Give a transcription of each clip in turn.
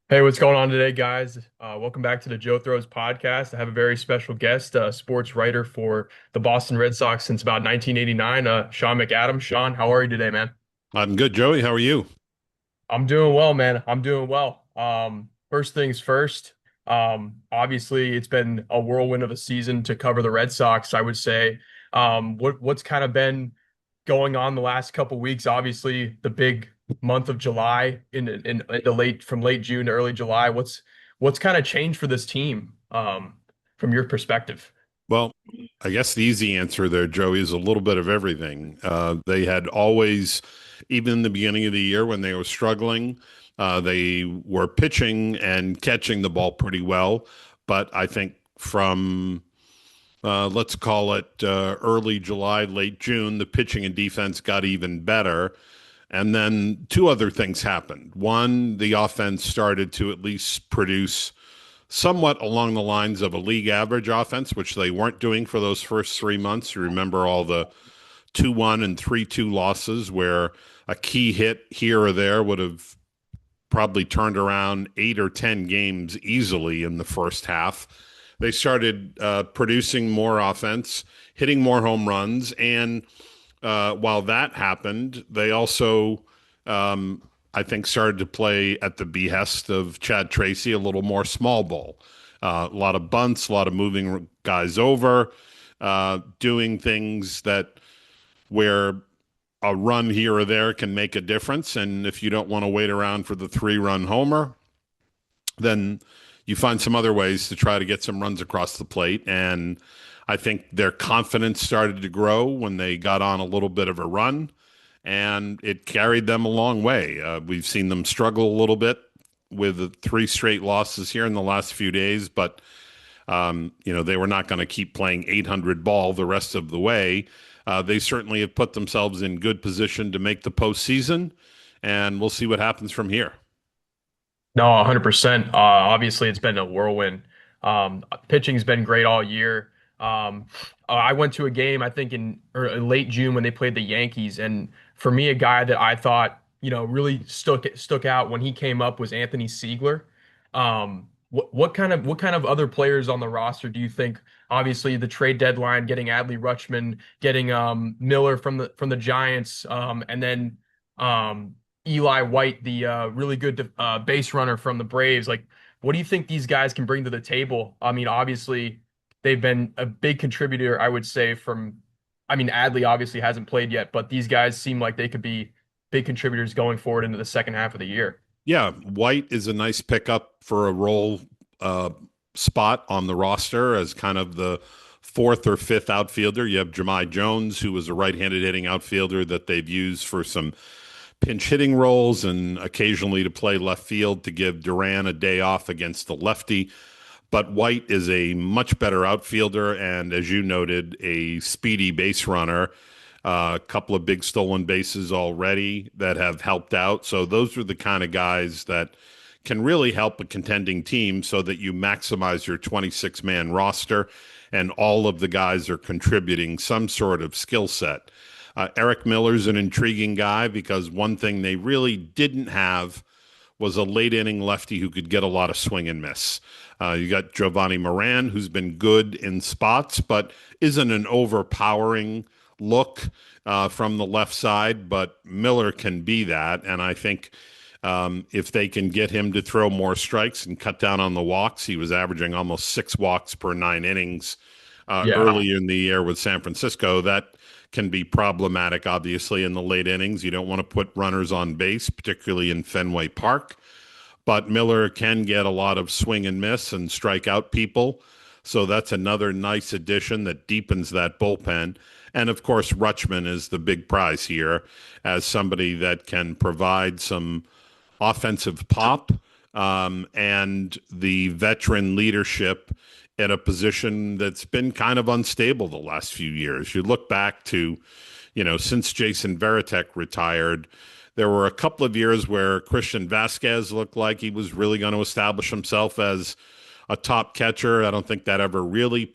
Hey, what's going on today, guys? Welcome back to the Joe Throws podcast. I have a very special guest, sports writer for the Boston Red Sox since about 1989, Sean McAdam. Sean, how are you today, man? I'm good, Joey. How are you? I'm doing well, man. I'm doing well. First things first, obviously it's been a whirlwind of a season to cover the Red Sox, I would say. What's kind of been going on the last couple weeks? Obviously, the big month of July in the late from late June to early July. What's kind of changed for this team, from your perspective? Well, I guess the easy answer there, Joey, is a little bit of everything. They had always, even in the beginning of the year when they were struggling, they were pitching and catching the ball pretty well. But I think from, let's call it early July, late June, the pitching and defense got even better. And then two other things happened. One, the offense started to at least produce somewhat along the lines of a league average offense, which they weren't doing for those first 3 months. You remember all the 2-1 and 3-2 losses where a key hit here or there would have probably turned around 8 or 10 games easily in the first half. They started producing more offense, hitting more home runs, and while that happened, they also, I think, started to play at the behest of Chad Tracy a little more small ball. A lot of bunts, a lot of moving guys over, doing things that where a run here or there can make a difference. And if you don't want to wait around for the 3-run homer, then you find some other ways to try to get some runs across the plate. And I think their confidence started to grow when they got on a little bit of a run, and it carried them a long way. We've seen them struggle a little bit with the three straight losses here in the last few days, but they were not going to keep playing 800 ball the rest of the way. They certainly have put themselves in good position to make the postseason, and we'll see what happens from here. No, 100%. Obviously, it's been a whirlwind. Pitching's been great all year. I went to a game, I think in late June when they played the Yankees, and for me, a guy that I thought, really stuck out when he came up was Anthony Siegler. What kind of other players on the roster do you think? Obviously, the trade deadline, getting Adley Rutschman, getting Miller from the Giants, and then Eli White, the really good base runner from the Braves. Like, what do you think these guys can bring to the table? I mean, obviously, they've been a big contributor, I would say, I mean, Adley obviously hasn't played yet, but these guys seem like they could be big contributors going forward into the second half of the year. Yeah, White is a nice pickup for a role uh, spot on the roster as kind of the fourth or fifth outfielder. You have Jahmai Jones, who was a right-handed hitting outfielder that they've used for some pinch hitting roles and occasionally to play left field to give Duran a day off against the lefty. But White is a much better outfielder and, as you noted, a speedy base runner. A couple of big stolen bases already that have helped out. So those are the kind of guys that can really help a contending team so that you maximize your 26-man roster and all of the guys are contributing some sort of skill set. Eric Miller's an intriguing guy because one thing they really didn't have was a late inning lefty who could get a lot of swing and miss. You got Giovanni Moran, who's been good in spots, but isn't an overpowering look from the left side. But Miller can be that. And I think if they can get him to throw more strikes and cut down on the walks, he was averaging almost 6 walks per 9 innings Yeah. early in the year with San Francisco. That can be problematic, obviously, in the late innings. You don't want to put runners on base, particularly in Fenway Park. But Miller can get a lot of swing and miss and strike out people. So that's another nice addition that deepens that bullpen. And of course, Rutschman is the big prize here as somebody that can provide some offensive pop and the veteran leadership at a position that's been kind of unstable the last few years. You look back to, since Jason Veritek retired, there were a couple of years where Christian Vasquez looked like he was really going to establish himself as a top catcher. I don't think that ever really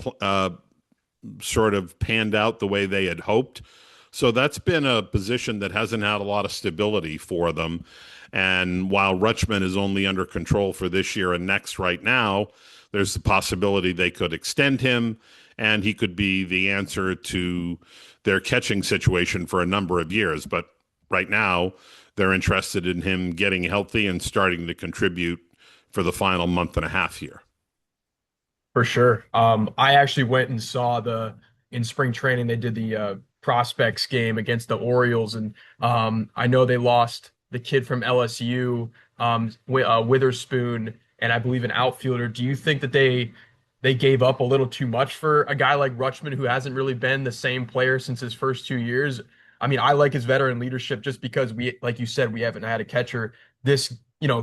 sort of panned out the way they had hoped. So that's been a position that hasn't had a lot of stability for them. And while Rutschman is only under control for this year and next right now, there's the possibility they could extend him and he could be the answer to their catching situation for a number of years. But right now, they're interested in him getting healthy and starting to contribute for the final month and a half here. For sure. I actually went and saw the in spring training they did the prospects game against the Orioles, and I know they lost the kid from LSU, Witherspoon, and I believe an outfielder. Do you think that they gave up a little too much for a guy like Rutschman who hasn't really been the same player since his first 2 years? I mean, I like his veteran leadership just because we, like you said, we haven't had a catcher this,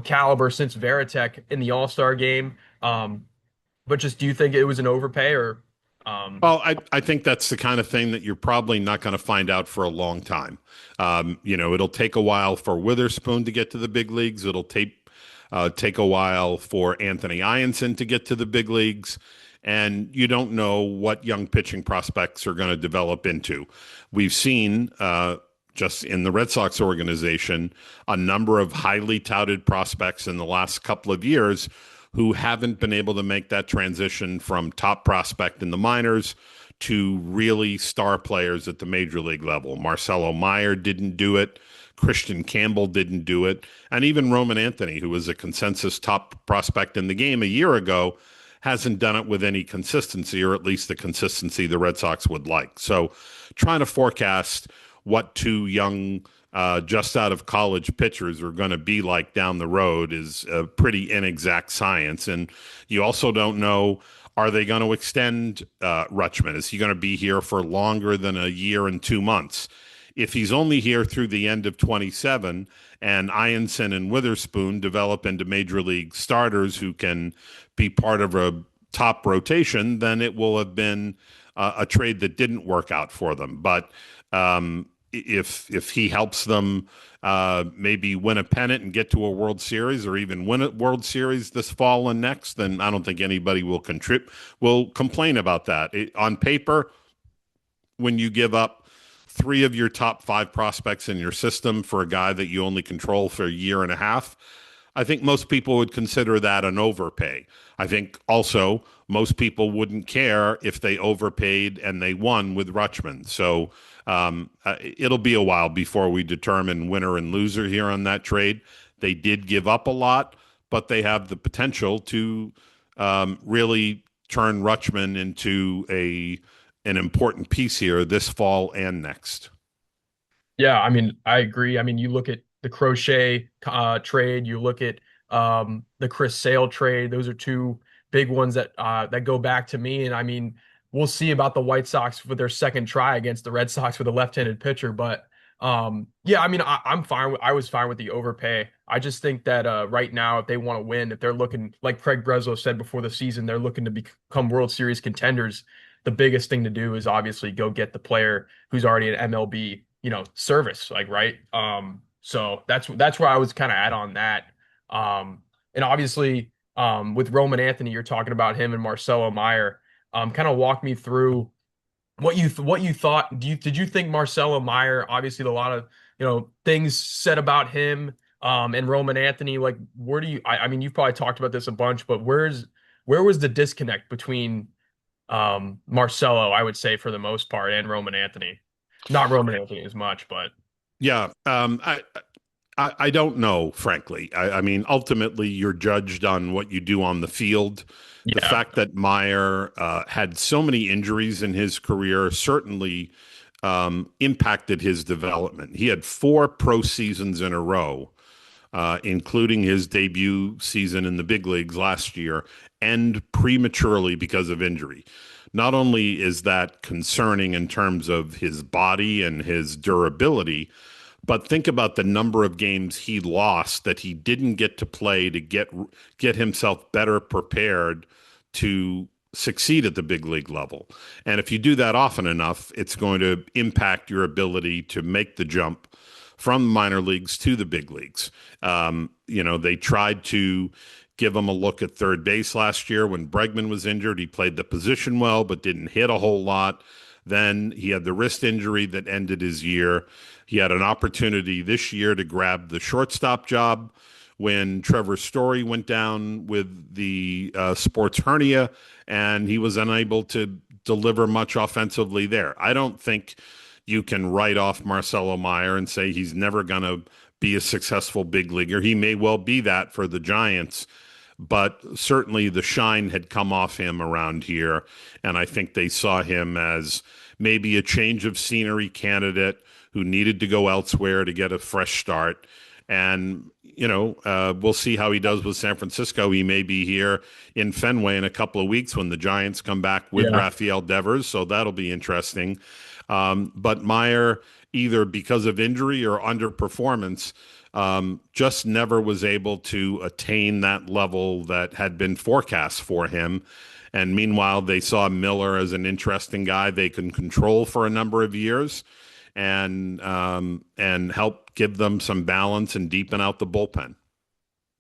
caliber since Veritek in the All-Star game. But just do you think it was an overpay or Well, I think that's the kind of thing that you're probably not going to find out for a long time. It'll take a while for Witherspoon to get to the big leagues. It'll take a while for Anthony Ianson to get to the big leagues. And you don't know what young pitching prospects are going to develop into. We've seen just in the Red Sox organization a number of highly touted prospects in the last couple of years who haven't been able to make that transition from top prospect in the minors to really star players at the major league level. Marcelo Meyer didn't do it. Christian Campbell didn't do it. And even Roman Anthony, who was a consensus top prospect in the game a year ago, hasn't done it with any consistency, or at least the consistency the Red Sox would like. So trying to forecast what two young just out of college pitchers are going to be like down the road is a pretty inexact science. And you also don't know, are they going to extend Rutschman? Is he going to be here for longer than a year and 2 months? If he's only here through the end of 27 and Ianson and Witherspoon develop into major league starters who can be part of a top rotation, then it will have been a trade that didn't work out for them. But if he helps them maybe win a pennant and get to a World Series, or even win a World Series this fall and next, then I don't think anybody will complain about that. On paper, when you give up three of your top five prospects in your system for a guy that you only control for a year and a half, I think most people would consider that an overpay. I think also most people wouldn't care if they overpaid and they won with Rutschman. So it'll be a while before we determine winner and loser here on that trade. They did give up a lot, but they have the potential to really turn Rutschman into an important piece here this fall and next. yeah, I mean, I agree. I mean, you look at the Crochet trade, you look at the Chris Sale trade. Those are two big ones that go back to me. And I mean, we'll see about the White Sox with their second try against the Red Sox with a left-handed pitcher. But yeah, I mean, I'm fine. I was fine with the overpay. I just think that right now, if they want to win, if they're looking, like Craig Breslow said before the season, they're looking to become World Series contenders. The biggest thing to do is obviously go get the player who's already an MLB, service, like, right. So that's where I was kind of at on that. And obviously, with Roman Anthony, you're talking about him and Marcelo Meyer. Kind of walk me through what you thought. Did you think Marcelo Meyer? Obviously, a lot of things said about him. And Roman Anthony. Like, where do you? I mean, you've probably talked about this a bunch, but where was the disconnect between Marcelo, I would say, for the most part, and Roman Anthony? Not Roman Anthony as much, but Yeah, I don't know, frankly. I mean, ultimately, you're judged on what you do on the field. The yeah, fact that Meyer had so many injuries in his career certainly impacted his development. He had four pro seasons in a row, including his debut season in the big leagues last year, end prematurely because of injury. Not only is that concerning in terms of his body and his durability, but think about the number of games he lost that he didn't get to play to get himself better prepared to succeed at the big league level. And if you do that often enough, it's going to impact your ability to make the jump from the minor leagues to the big leagues. They tried to give him a look at third base last year when Bregman was injured. He played the position well, but didn't hit a whole lot. Then he had the wrist injury that ended his year. He had an opportunity this year to grab the shortstop job when Trevor Story went down with the sports hernia, and he was unable to deliver much offensively there. I don't think you can write off Marcelo Meyer and say he's never going to be a successful big leaguer. He may well be that for the Giants, but certainly the shine had come off him around here, and I think they saw him as maybe a change of scenery candidate who needed to go elsewhere to get a fresh start. And we'll see how he does with San Francisco. He may be here in Fenway in a couple of weeks when the Giants come back with Yeah. Rafael Devers, so that'll be interesting. But Meyer, either because of injury or underperformance, just never was able to attain that level that had been forecast for him. And meanwhile, they saw Miller as an interesting guy they can control for a number of years and help give them some balance and deepen out the bullpen.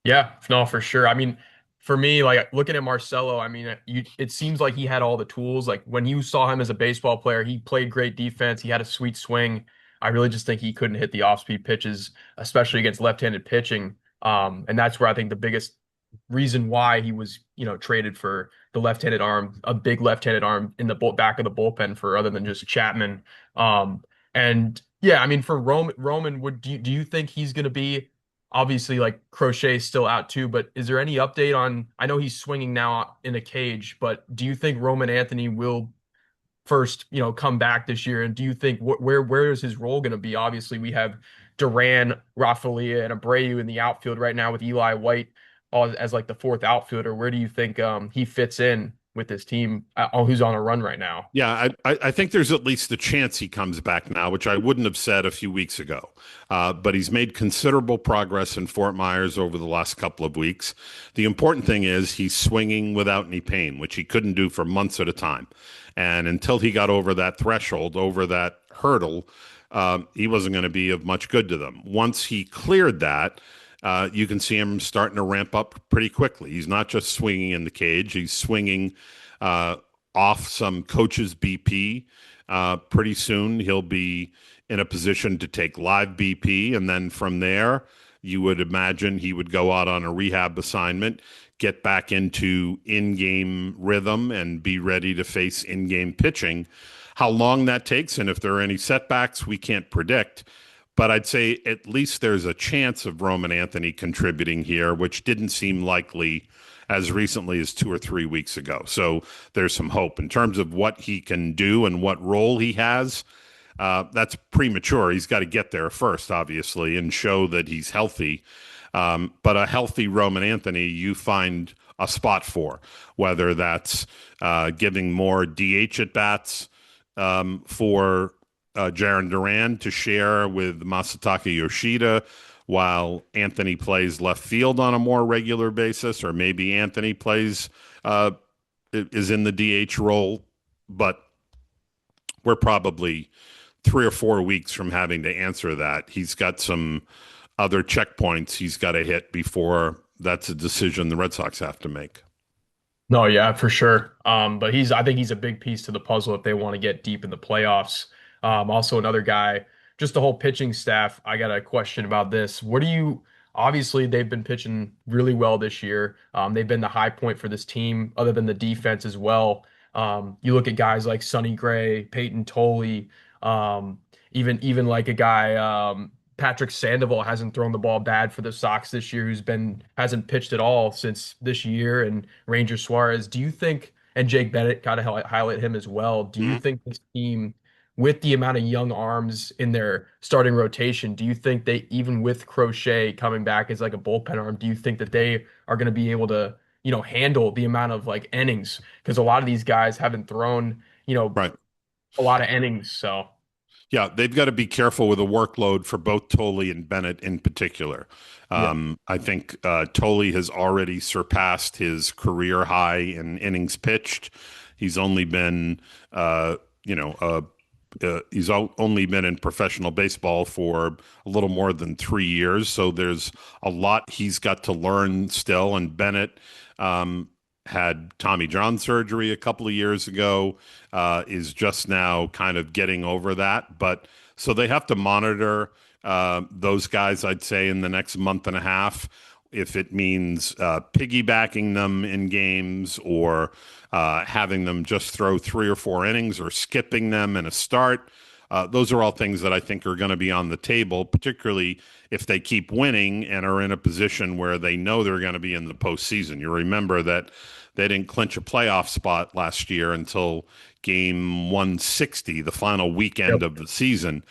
Yeah, no, for sure. I mean, for me, like looking at Marcelo, I mean, it seems like he had all the tools. Like when you saw him as a baseball player, he played great defense. He had a sweet swing. I really just think he couldn't hit the off-speed pitches, especially against left-handed pitching. And that's where I think the biggest reason why he was, traded for the left-handed arm, a big left-handed arm in the back of the bullpen for other than just Chapman. And yeah, I mean, for Roman, do you think he's going to be? Obviously, like Crochet's still out too, but is there any update on? I know he's swinging now in a cage, but do you think Roman Anthony will first, come back this year? And do you think where is his role going to be? Obviously, we have Duran, Rafaelia, and Abreu in the outfield right now with Eli White as like the fourth outfielder. Where do you think he fits in with this team? Who's on a run right now? Yeah, I think there's at least a chance he comes back now, which I wouldn't have said a few weeks ago. But he's made considerable progress in Fort Myers over the last couple of weeks. The important thing is he's swinging without any pain, which he couldn't do for months at a time. And until he got over that threshold, over that hurdle, he wasn't going to be of much good to them. Once he cleared that, you can see him starting to ramp up pretty quickly. He's not just swinging in the cage, he's swinging off some coach's BP. Pretty soon, he'll be in a position to take live BP. And then from there, you would imagine he would go out on a rehab assignment, get back into in game rhythm, and be ready to face in game pitching. How long that takes and if there are any setbacks, we can't predict. But I'd say at least there's a chance of Roman Anthony contributing here, which didn't seem likely as recently as 2 or 3 weeks ago. So there's some hope in terms of what he can do and what role he has. That's premature. He's got to get there first, obviously, and show that he's healthy. But a healthy Roman Anthony, you find a spot for, whether that's giving more DH at bats for Jaron Duran to share with Masataka Yoshida while Anthony plays left field on a more regular basis, or maybe Anthony plays is in the DH role, but we're probably 3 or 4 weeks from having to answer that. He's got some other checkpoints he's got to hit before that's a decision the Red Sox have to make. No, yeah, for sure. But I think he's a big piece to the puzzle if they want to get deep in the playoffs. Also another guy, just the whole pitching staff. I got a question about this. Obviously they've been pitching really well this year. They've been the high point for this team, other than the defense as well. You look at guys like Sonny Gray, Peyton Tolley, even like a guy, Patrick Sandoval hasn't thrown the ball bad for the Sox this year, hasn't pitched at all since this year, and Ranger Suarez. Do you think, and Jake Bennett, gotta highlight him as well. Do you Mhm. think this team, with the amount of young arms in their starting rotation, do you think they, even with Crochet coming back as like a bullpen arm, do you think that they are going to be able to, handle the amount of like innings? Because a lot of these guys haven't thrown, Right. a lot of innings. So Yeah, they've got to be careful with the workload for both Tolley and Bennett in particular. yeah, I think Tolley has already surpassed his career high in innings pitched. He's only been, you know, only been in professional baseball for a little more than 3 years. So there's a lot he's got to learn still. And Bennett had Tommy John surgery a couple of years ago, is just now kind of getting over that. But so they have to monitor those guys, I'd say, in the next month and a half. If it means piggybacking them in games or having them just throw 3 or 4 innings or skipping them in a start. Those are all things that I think are going to be on the table, particularly if they keep winning and are in a position where they know they're going to be in the postseason. You remember that they didn't clinch a playoff spot last year until game 160, the final weekend Yep. of the season.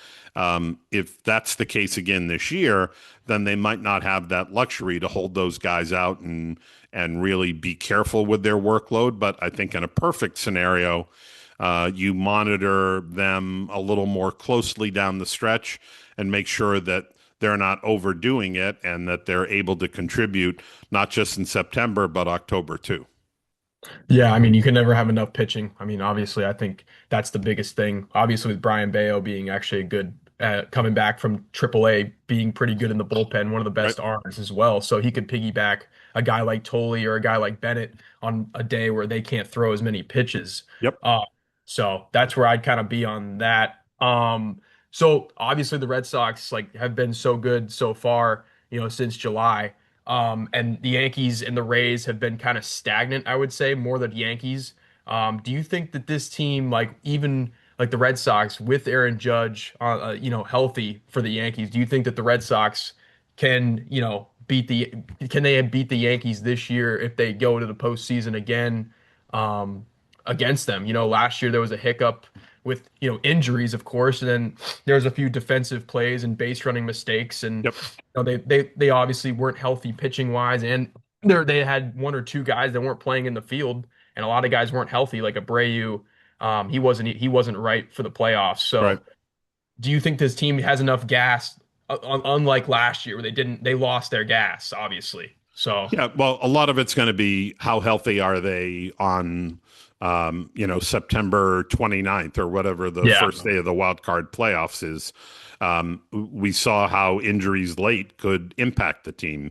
If that's the case again this year, then they might not have that luxury to hold those guys out and really be careful with their workload. But I think in a perfect scenario, you monitor them a little more closely down the stretch and make sure that they're not overdoing it and that they're able to contribute not just in September, but October too. Yeah, I mean, you can never have enough pitching. I mean, obviously, I think that's the biggest thing. Obviously, with Brian Bayo being actually a good coming back from AAA, being pretty good in the bullpen, one of the Right. best arms as well. So he could piggyback a guy like Tolley or a guy like Bennett on a day where they can't throw as many pitches. Yep. Uh, so that's where I'd kind of be on that. So obviously, the Red Sox like have been so good so far, since July. And the Yankees and the Rays have been kind of stagnant, I would say, more the Yankees. Do you think that this team, like even like the Red Sox with Aaron Judge, healthy for the Yankees, do you think that the Red Sox can, can they beat the Yankees this year if they go to the postseason again, against them? Last year there was a hiccup with, injuries, of course, and then there was a few defensive plays and base running mistakes, and Yep. they obviously weren't healthy pitching wise, and they had one or two guys that weren't playing in the field, and a lot of guys weren't healthy, like Abreu. He wasn't right for the playoffs. Right. So, do you think this team has enough gas, unlike last year where they lost their gas, obviously? So, Yeah, well, a lot of it's going to be how healthy are they on, September 29th or whatever the yeah, first day of the wild card playoffs is. We saw how injuries late could impact the team.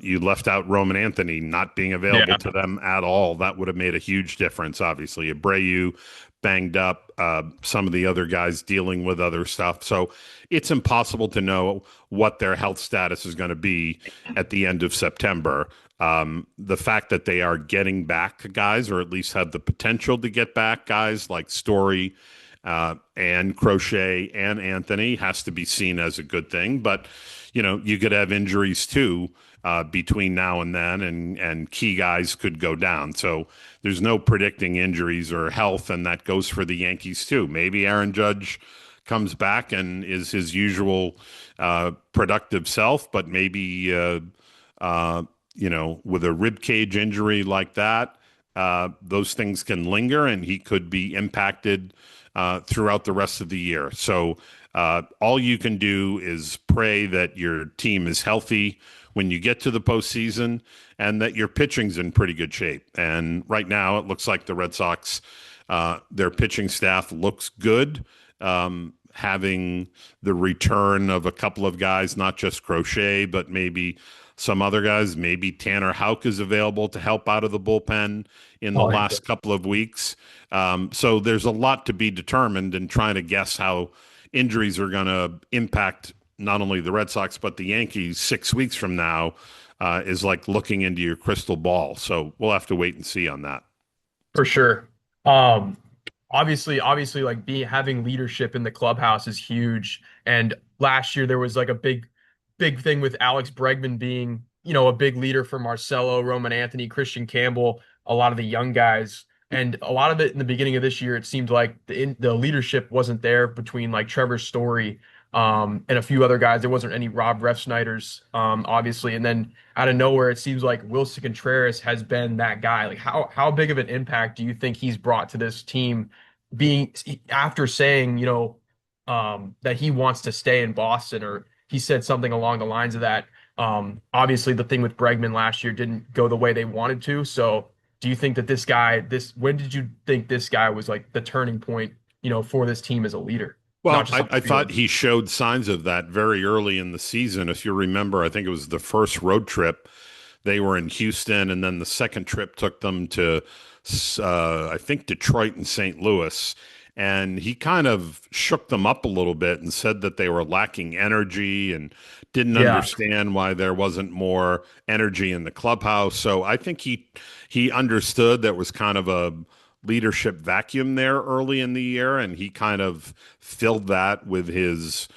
You left out Roman Anthony not being available yeah, to them at all. That would have made a huge difference, obviously. Abreu banged up, some of the other guys dealing with other stuff. So it's impossible to know what their health status is going to be at the end of September. The fact that they are getting back guys, or at least have the potential to get back guys like Story and Crochet and Anthony, has to be seen as a good thing. But you could have injuries too between now and then, and key guys could go down. So there's no predicting injuries or health, and that goes for the Yankees too. Maybe Aaron Judge comes back and is his usual productive self, but maybe with a rib cage injury like that, those things can linger, and he could be impacted throughout the rest of the year. So all you can do is pray that your team is healthy when you get to the postseason and that your pitching's in pretty good shape. And right now, it looks like the Red Sox, their pitching staff looks good. Having the return of a couple of guys, not just Crochet, but maybe some other guys. Maybe Tanner Houck is available to help out of the bullpen in the oh, yeah, last couple of weeks. So there's a lot to be determined, and trying to guess how injuries are going to impact not only the Red Sox, but the Yankees 6 weeks from now is like looking into your crystal ball. So we'll have to wait and see on that. for sure. Um, obviously, like having leadership in the clubhouse is huge. And last year there was like a big thing with Alex Bregman being, a big leader for Marcelo, Roman Anthony, Christian Campbell, a lot of the young guys. And a lot of it in the beginning of this year, it seemed like the leadership wasn't there between like Trevor Story, and a few other guys. There wasn't any Rob Refsnyder's, obviously. And then out of nowhere, it seems like Wilson Contreras has been that guy. Like how big of an impact do you think he's brought to this team, being after saying, that he wants to stay in Boston, or he said something along the lines of that. Obviously, the thing with Bregman last year didn't go the way they wanted to. So, do you think that when did you think this guy was like the turning point, for this team as a leader, not Well, just I, on the I thought field? he showed signs of that very early in the season. If you remember, I think it was the first road trip They were in Houston, and then the second trip took them to, I think, Detroit and St. Louis. And he kind of shook them up a little bit and said that they were lacking energy and didn't Yeah. understand why there wasn't more energy in the clubhouse. So I think he understood there was kind of a leadership vacuum there early in the year, and he kind of filled that with his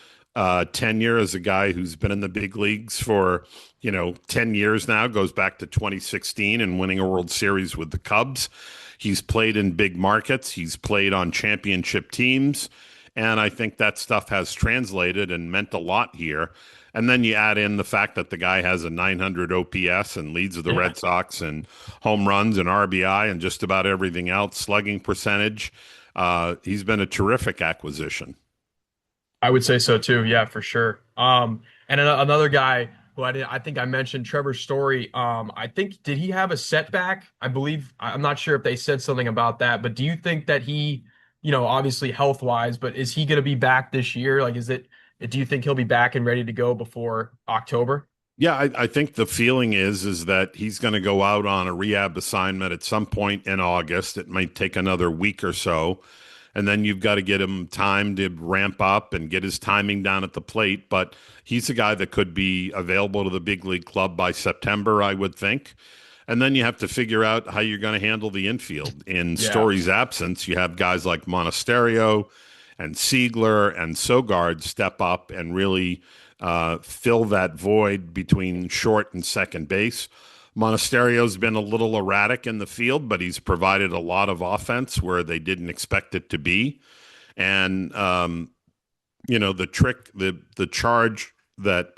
tenure as a guy who's been in the big leagues for 10 years now, goes back to 2016 and winning a World Series with the Cubs. He's played in big markets, he's played on championship teams, and I think that stuff has translated and meant a lot here. And then you add in the fact that the guy has a 900 OPS and leads the Yeah. Red Sox in home runs and RBI and just about everything else, slugging percentage. He's been a terrific acquisition. I would say so too. Yeah, for sure. And another guy who I think I mentioned, Trevor Story. I think did he have a setback? I believe I'm not sure if they said something about that, but do you think that he, obviously health wise, but is he going to be back this year? Like, is it? Do you think he'll be back and ready to go before October? Yeah, I think the feeling is that he's going to go out on a rehab assignment at some point in August. It might take another week or so, and then you've got to get him time to ramp up and get his timing down at the plate. But he's a guy that could be available to the big league club by September, I would think. And then you have to figure out how you're going to handle the infield. In Yeah. Story's absence, you have guys like Monasterio and Siegler and Sogard step up and really fill that void between short and second base. Monasterio's been a little erratic in the field, but he's provided a lot of offense where they didn't expect it to be. And the trick, the charge that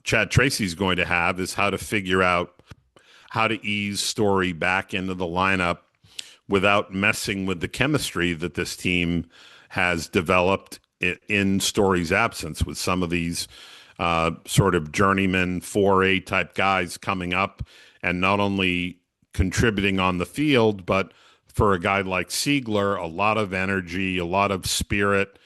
Chad Tracy's going to have is how to figure out how to ease Story back into the lineup without messing with the chemistry that this team has developed in Story's absence with some of these sort of journeyman 4A type guys coming up and not only contributing on the field, but for a guy like Siegler, a lot of energy, a lot of spirit.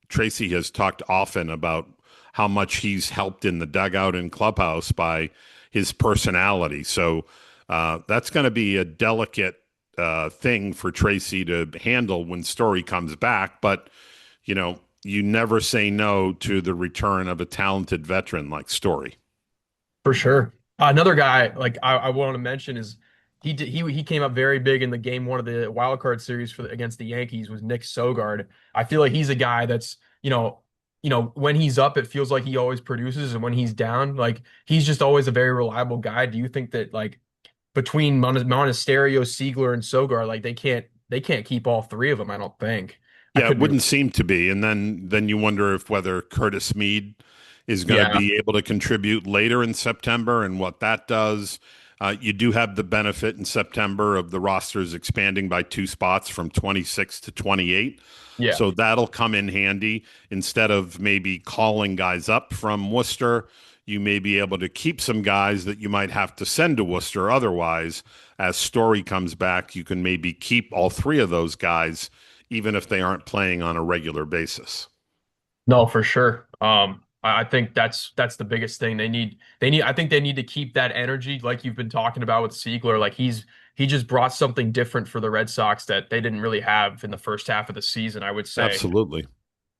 Tracy has talked often about how much he's helped in the dugout and clubhouse by his personality. So that's going to be a delicate thing for Tracy to handle when Story comes back. But, you never say no to the return of a talented veteran like Story. For sure. Another guy like I want to mention is he came up very big in the game one of the wild card series against the Yankees was Nick Sogard. I feel like he's a guy that's when he's up it feels like he always produces, and when he's down like he's just always a very reliable guy. Do you think that like between Monasterio, Siegler, and Sogard like they can't keep all three of them? I don't think. I Yeah, it could be. wouldn't seem to be. And then you wonder if whether Curtis Mead is going to Yeah. be able to contribute later in September and what that does. You do have the benefit in September of the rosters expanding by 2 spots from 26 to 28. Yeah. So that'll come in handy. Instead of maybe calling guys up from Worcester, you may be able to keep some guys that you might have to send to Worcester otherwise. As Story comes back, you can maybe keep all three of those guys, even if they aren't playing on a regular basis. No, for sure. I think that's the biggest thing. I think they need to keep that energy like you've been talking about with Siegler. Like he just brought something different for the Red Sox that they didn't really have in the first half of the season, I would say. Absolutely.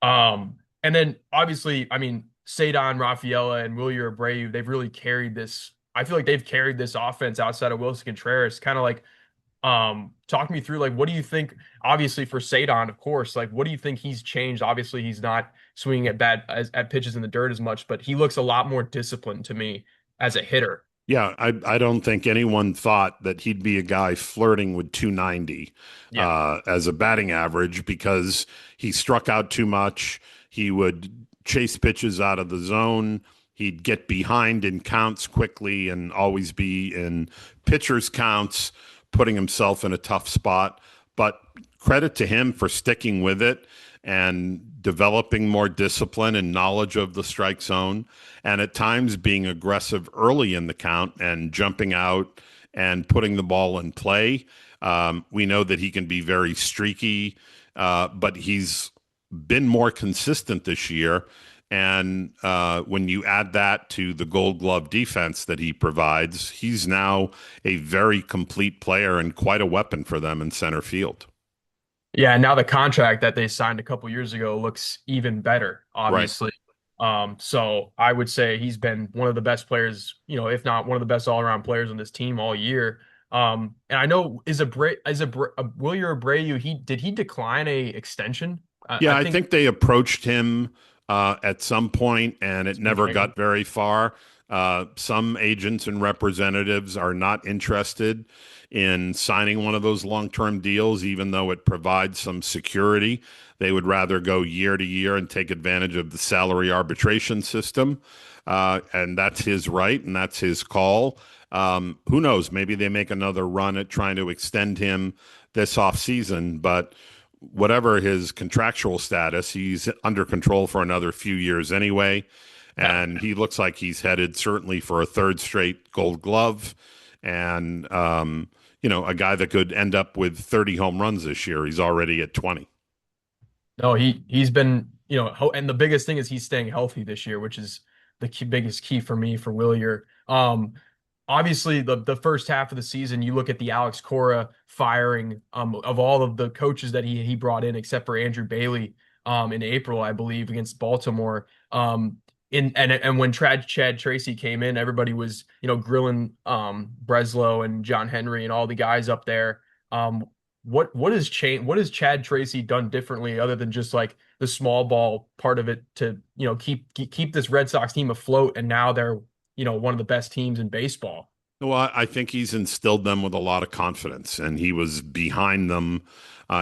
And then obviously, I mean, Cedar Rafaela and Wilyer Abreu, they've really carried this. I feel like they've carried this offense outside of Wilson Contreras, kind of like talk me through like what do you think obviously for Sadon, of course, like what do you think he's changed? Obviously he's not swinging at pitches in the dirt as much, but he looks a lot more disciplined to me as a hitter. Yeah, I don't think anyone thought that he'd be a guy flirting with 290 Yeah. as a batting average because he struck out too much. He would chase pitches out of the zone. He'd get behind in counts quickly and always be in pitchers' counts, putting himself in a tough spot. But credit to him for sticking with it and developing more discipline and knowledge of the strike zone, and at times being aggressive early in the count and jumping out and putting the ball in play. We know that he can be very streaky, but he's been more consistent this year. And when you add that to the Gold Glove defense that he provides, he's now a very complete player and quite a weapon for them in center field. Yeah, and now the contract that they signed a couple years ago looks even better, Right. obviously. So I would say he's been one of the best players, if not one of the best all-around players on this team all year. And I know Wilyer Abreu, he decline a extension? I Yeah, I think think they approached him at some point, and it never spring got very far. Some agents and representatives are not interested in signing one of those long-term deals, even though it provides some security. They would rather go year to year and take advantage of the salary arbitration system. And that's his right, and that's his call. Who knows? Maybe they make another run at trying to extend him this offseason, but whatever his contractual status, he's under control for another few years anyway. Yeah. And he looks like he's headed certainly for a third straight gold glove. And, a guy that could end up with 30 home runs this year. He's already at 20. No, he's been, and the biggest thing is he's staying healthy this year, which is the biggest key for me for Willier. Obviously the first half of the season, you look at the Alex Cora firing of all of the coaches that he brought in, except for Andrew Bailey in April, I believe, against Baltimore. And when Chad Tracy came in, everybody was grilling Breslow and John Henry and all the guys up there. Um, what has Chad Tracy done differently other than just like the small ball part of it to keep this Red Sox team afloat, and now they're one of the best teams in baseball. Well, I think he's instilled them with a lot of confidence, and he was behind them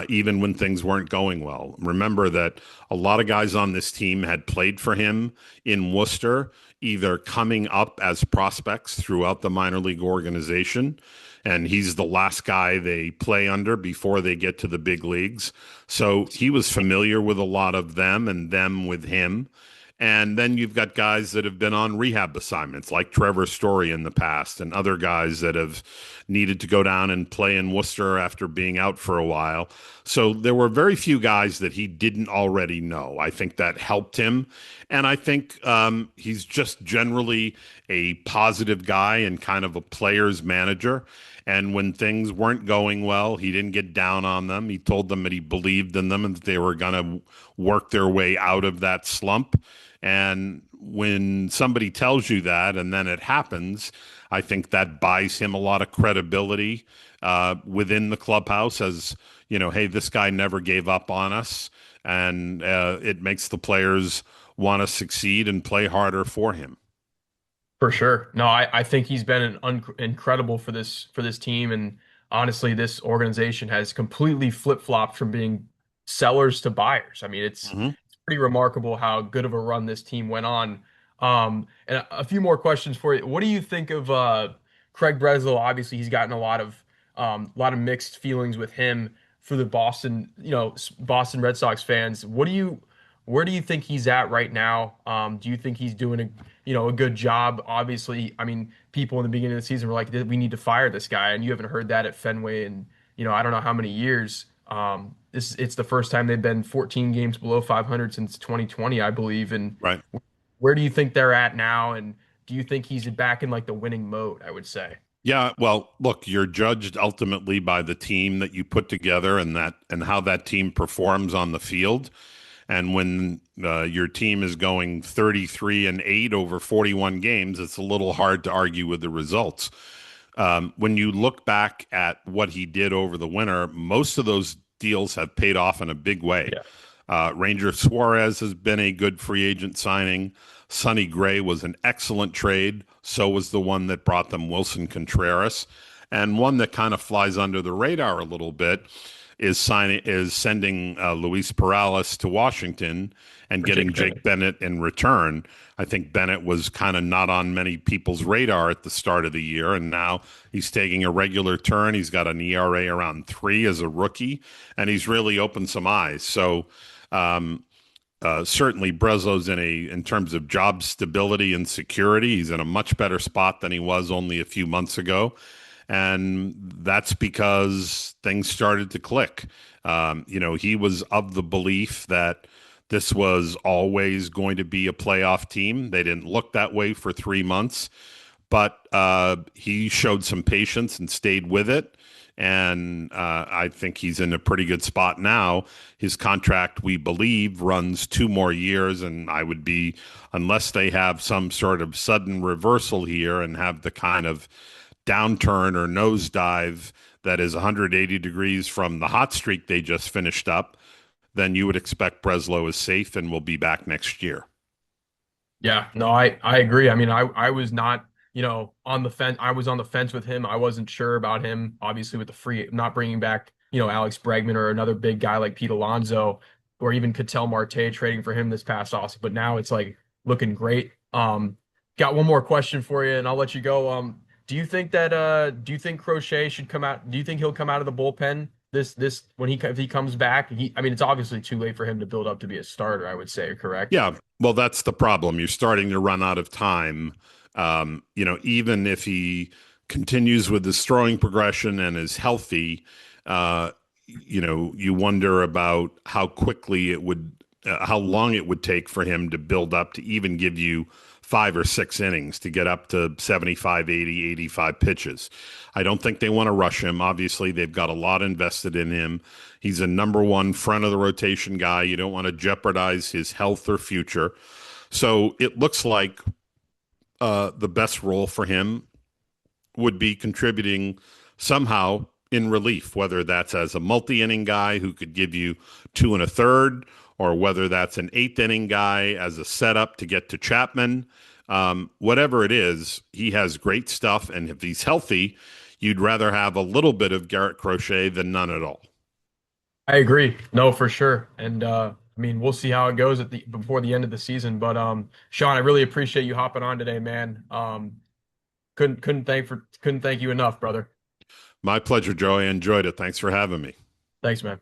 even when things weren't going well. Remember that a lot of guys on this team had played for him in Worcester, either coming up as prospects throughout the minor league organization, and he's the last guy they play under before they get to the big leagues. So he was familiar with a lot of them and them with him. And then you've got guys that have been on rehab assignments, like Trevor Story in the past, and other guys that have needed to go down and play in Worcester after being out for a while. So there were very few guys that he didn't already know. I think that helped him. And I think he's just generally a positive guy and kind of a player's manager. And when things weren't going well, he didn't get down on them. He told them that he believed in them and that they were going to work their way out of that slump. And when somebody tells you that and then it happens, I think that buys him a lot of credibility within the clubhouse as, hey, this guy never gave up on us. And it makes the players want to succeed and play harder for him. For sure. No, I think he's been incredible for this team, and honestly, this organization has completely flip-flopped from being sellers to buyers. I mean, Mhm. it's pretty remarkable how good of a run this team went on. And a few more questions for you. What do you think of Craig Breslow? Obviously, he's gotten a lot of mixed feelings with him for the Boston Red Sox fans. Where do you think he's at right now? Do you think he's doing a good job? Obviously, I mean, people in the beginning of the season were like, we need to fire this guy, and you haven't heard that at Fenway in, I don't know how many years. It's the first time they've been 14 games below 500 since 2020, I believe. And Right. where do you think they're at now? And do you think he's back in like the winning mode, I would say? Yeah, well, look, you're judged ultimately by the team that you put together and how that team performs on the field. And when your team is going 33-8 over 41 games, it's a little hard to argue with the results. When you look back at what he did over the winter, most of those deals have paid off in a big way. Yeah, Ranger Suarez has been a good free agent signing. Sonny Gray was an excellent trade. So was the one that brought them Wilson Contreras. And one that kind of flies under the radar a little bit is sending Luis Perales to Washington and for getting Jake Jake Bennett. Bennett in return. I think Bennett was kind of not on many people's radar at the start of the year, and now he's taking a regular turn. He's got an ERA around 3 as a rookie, and he's really opened some eyes. So certainly Breslow's in terms of job stability and security, he's in a much better spot than he was only a few months ago. And that's because things started to click. He was of the belief that this was always going to be a playoff team. They didn't look that way for 3 months, but he showed some patience and stayed with it. And I think he's in a pretty good spot now. His contract, we believe, runs 2 more years. And I would be, unless they have some sort of sudden reversal here and have the kind of downturn or nosedive that is 180 degrees from the hot streak they just finished up, then you would expect Breslow is safe and will be back next year. Yeah, no, I agree. I mean, I was not, on the fence. I was on the fence with him. I wasn't sure about him, obviously, with the free not bringing back, Alex Bregman or another big guy like Pete Alonso or even Ketel Marte trading for him this past off. But now it's like looking great. Got one more question for you, and I'll let you go. Do you think Crochet should come out? Do you think he'll come out of the bullpen this when if he comes back? I mean, it's obviously too late for him to build up to be a starter, I would say, correct? Yeah, well, that's the problem. You're starting to run out of time. Even if he continues with his throwing progression and is healthy, uh, you wonder about how quickly it would, how long it would take for him to build up to even give you 5 or 6 innings to get up to 75, 80, 85 pitches. I don't think they want to rush him. Obviously, they've got a lot invested in him. He's a number one front of the rotation guy. You don't want to jeopardize his health or future. So it looks like the best role for him would be contributing somehow in relief, whether that's as a multi-inning guy who could give you 2 1/3, or whether that's an eighth inning guy as a setup to get to Chapman. Whatever it is, he has great stuff, and if he's healthy, you'd rather have a little bit of Garrett Crochet than none at all. I agree. No, for sure. And I mean, we'll see how it goes before the end of the season. But Sean, I really appreciate you hopping on today, man. Couldn't thank you enough, brother. My pleasure, Joey. I enjoyed it. Thanks for having me. Thanks, man.